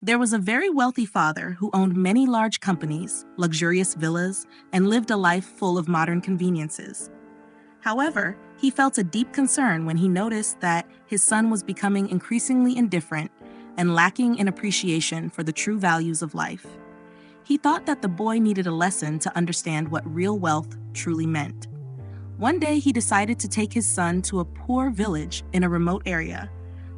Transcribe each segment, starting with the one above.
There was a very wealthy father who owned many large companies, luxurious villas, and lived a life full of modern conveniences. However, he felt a deep concern when he noticed that his son was becoming increasingly indifferent and lacking in appreciation for the true values of life. He thought that the boy needed a lesson to understand what real wealth truly meant. One day, he decided to take his son to a poor village in a remote area,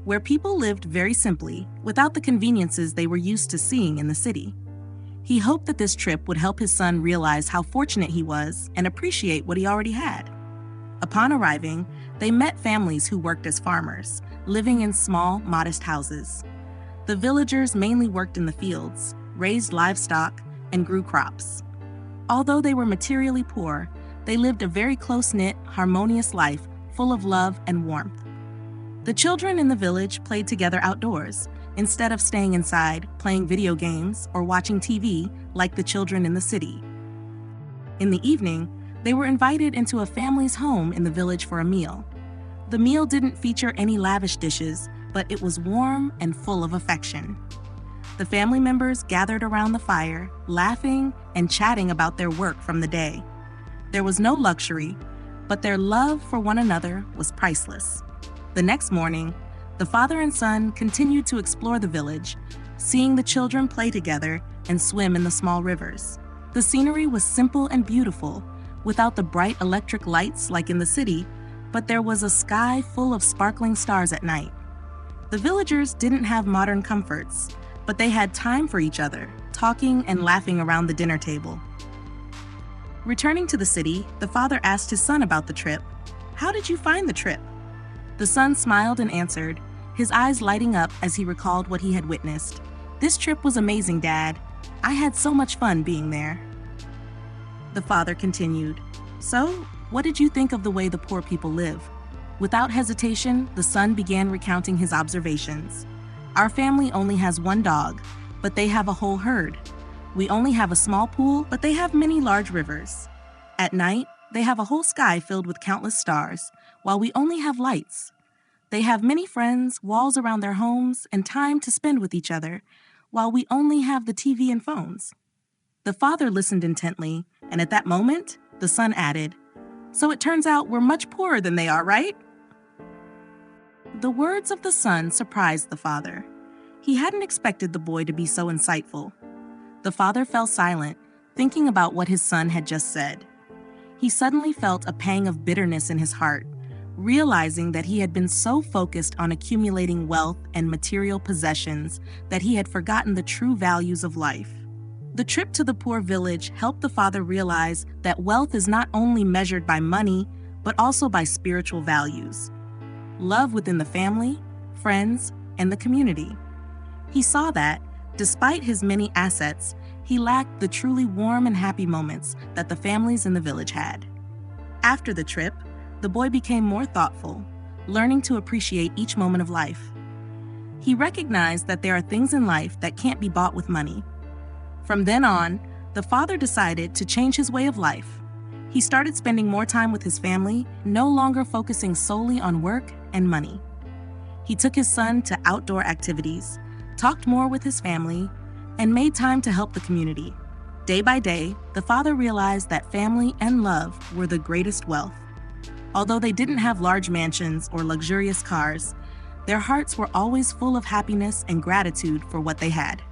where people lived very simply, without the conveniences they were used to seeing in the city. He hoped that this trip would help his son realize how fortunate he was and appreciate what he already had. Upon arriving, they met families who worked as farmers, living in small, modest houses. The villagers mainly worked in the fields, raised livestock, and grew crops. Although they were materially poor, they lived a very close-knit, harmonious life full of love and warmth. The children in the village played together outdoors, instead of staying inside, playing video games, or watching TV like the children in the city. In the evening, they were invited into a family's home in the village for a meal. The meal didn't feature any lavish dishes, but it was warm and full of affection. The family members gathered around the fire, laughing and chatting about their work from the day. There was no luxury, but their love for one another was priceless. The next morning, the father and son continued to explore the village, seeing the children play together and swim in the small rivers. The scenery was simple and beautiful, without the bright electric lights like in the city, but there was a sky full of sparkling stars at night. The villagers didn't have modern comforts, but they had time for each other, talking and laughing around the dinner table. Returning to the city, the father asked his son about the trip. "How did you find the trip?" The son smiled and answered, his eyes lighting up as he recalled what he had witnessed. "This trip was amazing, Dad. I had so much fun being there." The father continued, "So, what did you think of the way the poor people live?" Without hesitation, the son began recounting his observations. "Our family only has one dog, but they have a whole herd. We only have a small pool, but they have many large rivers. At night, they have a whole sky filled with countless stars, while we only have lights. They have many friends, walls around their homes, and time to spend with each other, while we only have the TV and phones." The father listened intently, and at that moment, the son added, "So it turns out we're much poorer than they are, right?" The words of the son surprised the father. He hadn't expected the boy to be so insightful. The father fell silent, thinking about what his son had just said. He suddenly felt a pang of bitterness in his heart, realizing that he had been so focused on accumulating wealth and material possessions that he had forgotten the true values of life. The trip to the poor village helped the father realize that wealth is not only measured by money, but also by spiritual values. Love within the family, friends, and the community. He saw that, despite his many assets, he lacked the truly warm and happy moments that the families in the village had. After the trip, the boy became more thoughtful, learning to appreciate each moment of life. He recognized that there are things in life that can't be bought with money. From then on, the father decided to change his way of life. He started spending more time with his family, no longer focusing solely on work and money. He took his son to outdoor activities, talked more with his family, and made time to help the community. Day by day, the father realized that family and love were the greatest wealth. Although they didn't have large mansions or luxurious cars, their hearts were always full of happiness and gratitude for what they had.